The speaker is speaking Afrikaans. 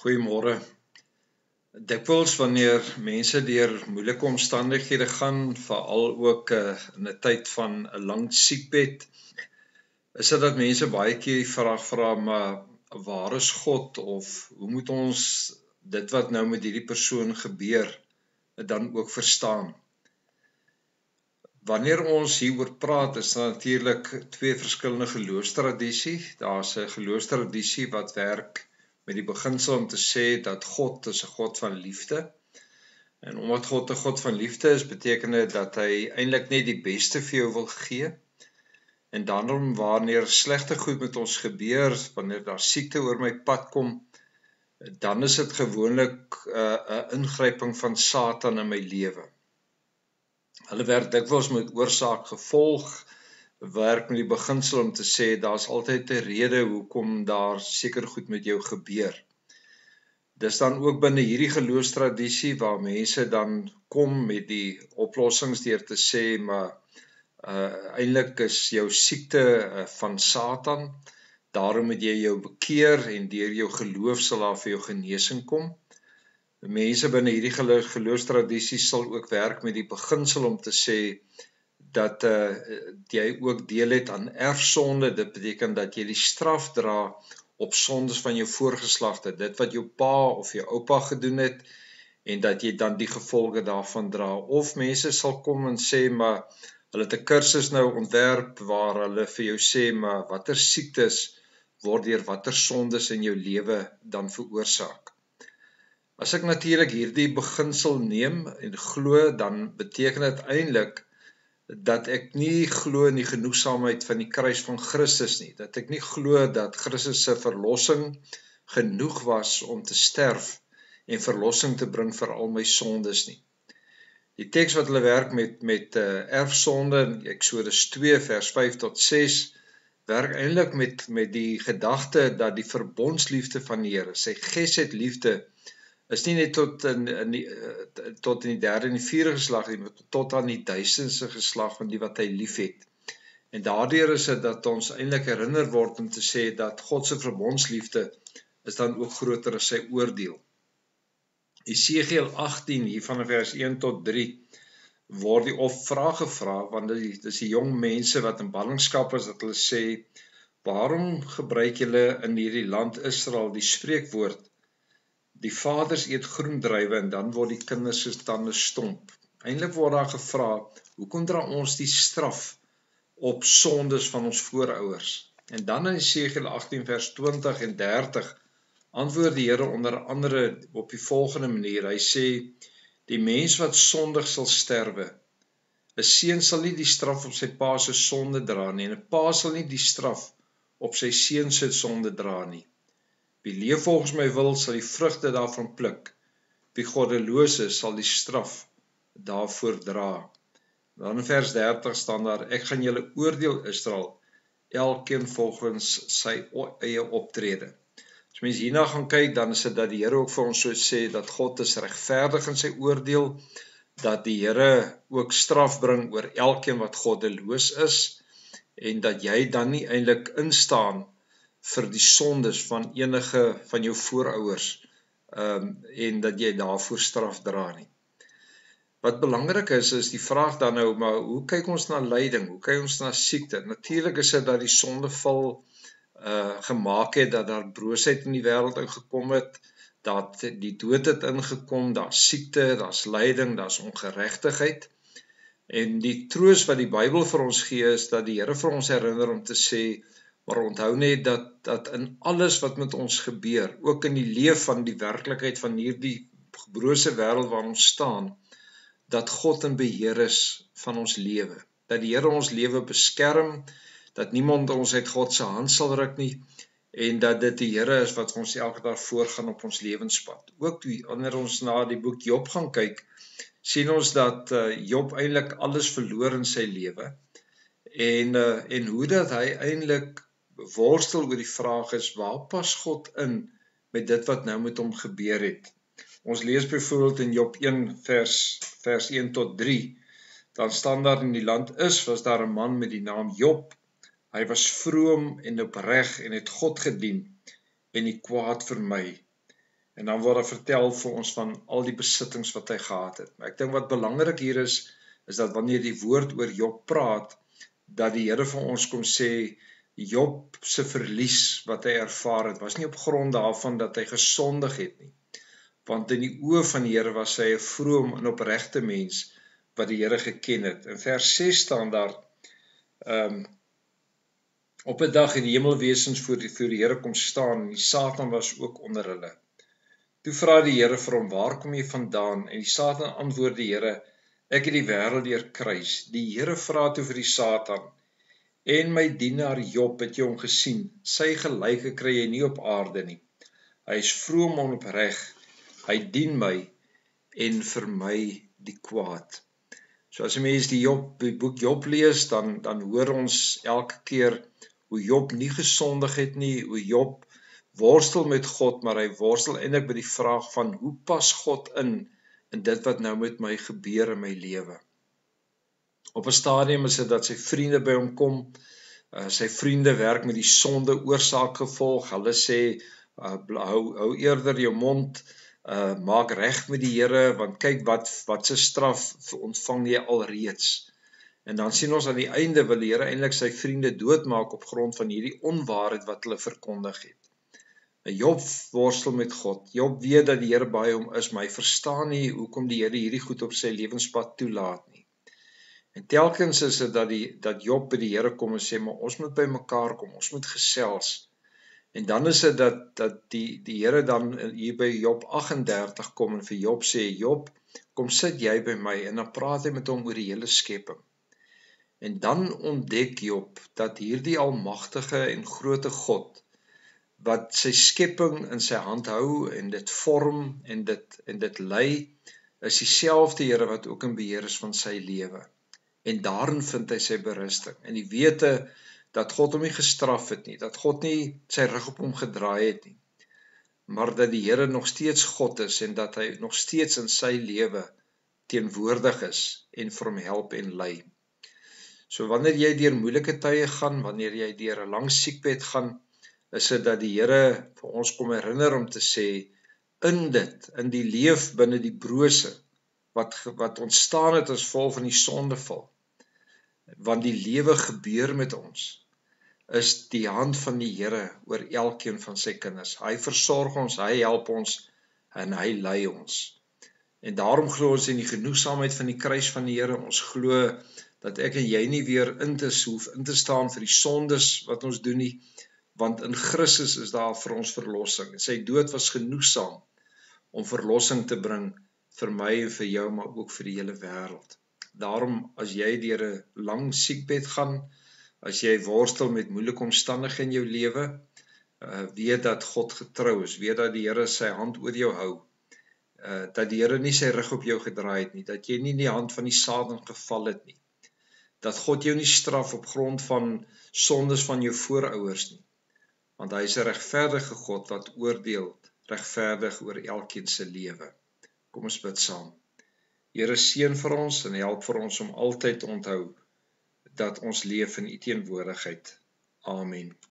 Goeiemôre. Dikwels wanneer mense deur moeilike omstandighede gaan, veral ook in 'n tyd van 'n lang siekbed, is dit dat mense baie keer die vraag vra, maar waar is God, of hoe moet ons dit wat nou met hierdie persoon gebeur dan ook verstaan? Wanneer ons hieroor praat, is daar natuurlik twee verskillende geloofstradisies. Daar's 'n geloofstradisie wat werk met die beginsel om te sê dat God is 'n God van liefde. En omdat God 'n God van liefde is, beteken dit dat hy eintlik net die beste vir jou wil gee. En daarom wanneer slegte goed met ons gebeur, wanneer daar siekte oor my pad kom, dan is dit gewoonlik 'n ingryping van Satan in my lewe. Hulle werk dikwels met oorsaak gevolg, werk met die beginsel om te sê daar's altyd 'n rede hoekom daar seker goed met jou gebeur. Dis dan ook binne hierdie geloofstradisie waar mense dan kom met die oplossings deur te sê, maar eintlik is jou siekte van Satan, daarom moet jy jou bekeer en deur jou geloof sal daar vir jou genesing kom. Mense binne hierdie geloofstradisie sal ook werk met die beginsel om te sê dat jy ook deel het aan erfsonde. Dit beteken dat jy die straf dra op sondes van jou voorgeslagte, dit wat jou pa of jou oupa gedoen het, en dat jy dan die gevolge daarvan dra. Of mense sal kom en sê, maar hulle het 'n kursus nou ontwerp waar hulle vir jou sê, maar watter siektes word deur watter sondes in jou lewe dan veroorsaak. As ek natuurlik hierdie beginsel neem en glo, dan beteken dit eintlik dat ek nie glo in die genoegsaamheid van die kruis van Christus nie, dat ek nie glo dat Christus se verlossing genoeg was om te sterf en verlossing te bring vir al my sondes nie. Die teks wat hulle werk met erfsonde in Eksodus 2 vers 5 tot 6 werk eintlik met die gedagte dat die verbondsliefde van die Here, sy gesed liefde, is nie net tot in die derde en die vierde geslag nie, maar tot aan die duisendste geslag van die wat hy lief het. En daardeur is dit dat ons eintlik herinner word om te sê dat God se verbondsliefde is dan ook groter as sy oordeel. Esegiel 18 hier van vers 1 tot 3 word die vraag gevra, want dit is die jong mense wat in ballingskap is, dat hulle sê, waarom gebruik julle in hierdie land Israel die spreekwoord, die vaders eet groendruiwe en dan word die kinders se tande stomp? Eintlik word daar gevra, hoekom dra ons die straf op sondes van ons voorouers? En dan in Esegiel 18 vers 20 en 30 antwoord die Here onder andere op die volgende manier. Hy sê, die mens wat sondig sal sterwe, 'n seun sal nie die straf op sy pa se sonde dra nie, en 'n pa sal nie die straf op sy seun se sonde dra nie. Wie leef volgens my wil, sal die vrugte daarvan pluk. Wie goddeloos is, sal die straf daarvoor dra. Dan in vers 30 staan daar, ek gaan julle oordeel Israel, elkeen volgens sy eie optrede. As mens hierna gaan kyk, dan is dit dat die Here ook vir ons so sê, dat God is regverdig in sy oordeel, dat die Here ook straf bring oor elkeen wat goddeloos is, en dat jy dan nie eintlik instaan vir die sondes van enige van jou voorouers, en dat jy daarvoor straf dra nie. Wat belangrik is die vraag dan nou, maar hoe kyk ons na lyding, hoe kyk ons na siekte? Natuurlik is dit dat die sondeval gemaak het, dat daar broosheid in die wêreld ingekom het, dat die dood het ingekom, daar's siekte, daar's lyding, daar's ongeregtigheid. En die troos wat die Bybel vir ons gee is dat die Here vir ons herinner om te sê, maar onthou net dat in alles wat met ons gebeur, ook in die leef van die werklikheid van hierdie brose wêreld waar ons staan, dat God in beheer is van ons lewe, dat die Here ons lewe beskerm, dat niemand ons uit God se hand sal ruk nie, en dat dit die Here is wat ons elke dag voorgaan op ons lewenspad. Ook wanneer ons na die boek Job gaan kyk, sien ons dat Job eintlik alles verloor in sy lewe, en hoe dat hy eintlik worstel oor die vraag is, waar pas God in met dit wat nou met hom gebeur het? Ons lees byvoorbeeld in Job 1 vers 1 tot 3, dan staan daar in die land was daar 'n man met die naam Job. Hy was vroom en opreg en het God gedien en die kwaad vermy. En dan word vertel vir ons van al die besittings wat hy gehad het. Maar ek dink wat belangrik hier is dat wanneer die woord oor Job praat, dat die Here vir ons kom sê, Job se verlies wat hy ervaar het, was nie op grond daarvan dat hy gesondig het nie. Want in die oë van die Here was hy 'n vroom en opregte mens wat die Here geken het. In vers 6 staan daar, op 'n dag het die hemelwesens voor die Here kom staan en die Satan was ook onder hulle. Toe vra die Here vir hom, waar kom jy vandaan? En die Satan antwoord die Here, ek het die wêreld deurkruis. Die Here vra toe vir die Satan, en my dienaar Job, het jy hom gesien? Sy gelyke kry jy nie op aarde nie. Hy is vroom en opreg, hy dien my en vermy die kwaad. So as 'n mens die boek Job lees, dan hoor ons elke keer hoe Job nie gesondig het nie, hoe Job worstel met God, maar hy worstel eintlik by die vraag van, hoe pas God in dit wat nou met my gebeur in my lewe? Op 'n stadium is dit dat sy vriende by hom kom, sy vriende werk met die sonde oorsaak gevolg, hulle sê, hou eerder jou mond, maak reg met die Here, want kyk wat se straf ontvang jy alreeds. En dan sien ons aan die einde wil die Here eintlik sy vriende doodmaak op grond van hierdie onwaarheid wat hulle verkondig het. Job worstel met God. Job weet dat die Here by hom is, maar hy verstaan nie hoekom die Here hierdie goed op sy lewenspad toelaat nie. En telkens is dit dat Job by die Here kom en sê, maar ons moet by mekaar kom, ons moet gesels. En dan is dit dat die Here dan hier by Job 38 kom en vir Job sê, Job, kom sit jy by my, en dan praat hy met hom oor die hele skepping. En dan ontdek Job dat hierdie almagtige en groote God, wat sy skepping in sy hand hou en dit vorm en dit lei, is dieselfde Here wat ook in beheer is van sy lewe. En daarin vind hy sy berusting. En die wete dat God hom nie gestraf het nie, dat God nie sy rug op hom gedraai het nie, maar dat die Here nog steeds God is en dat hy nog steeds in sy lewe teenwoordig is en vir hom help en lei. So wanneer jy deur moeilike tye gaan, wanneer jy deur 'n lang siekbed gaan, is dit dat die Here vir ons kom herinner om te sê, in die leef binne die brose, wat ontstaan het as gevolg van die sondeval, want die lewe gebeur met ons, is die hand van die Here oor elkeen van sy kinders. Hy versorg ons, hy help ons, en hy lei ons. En daarom glo ons in die genoegsaamheid van die kruis van die Here. Ons glo dat ek en jy nie weer hoef in te staan vir die sondes wat ons doen nie, want in Christus is daar vir ons verlossing. En sy dood was genoegsaam om verlossing te bring vir my en vir jou, maar ook vir die hele wêreld. Daarom, as jy deur 'n lang siekbed gaan, as jy worstel met moeilike omstandighede in jou lewe, weet dat God getrou is, weet dat die Here sy hand oor jou hou, dat die Here nie sy rug op jou gedraai het nie, dat jy nie in die hand van die Satan geval het nie, dat God jou nie straf op grond van sondes van jou voorouers nie, want hy is 'n regverdige God wat oordeel regverdig oor elkeen se lewe. Kom ons bid saam. Here, seën vir ons en help vir ons om altyd te onthou dat ons leef in U teenwoordigheid. Amen.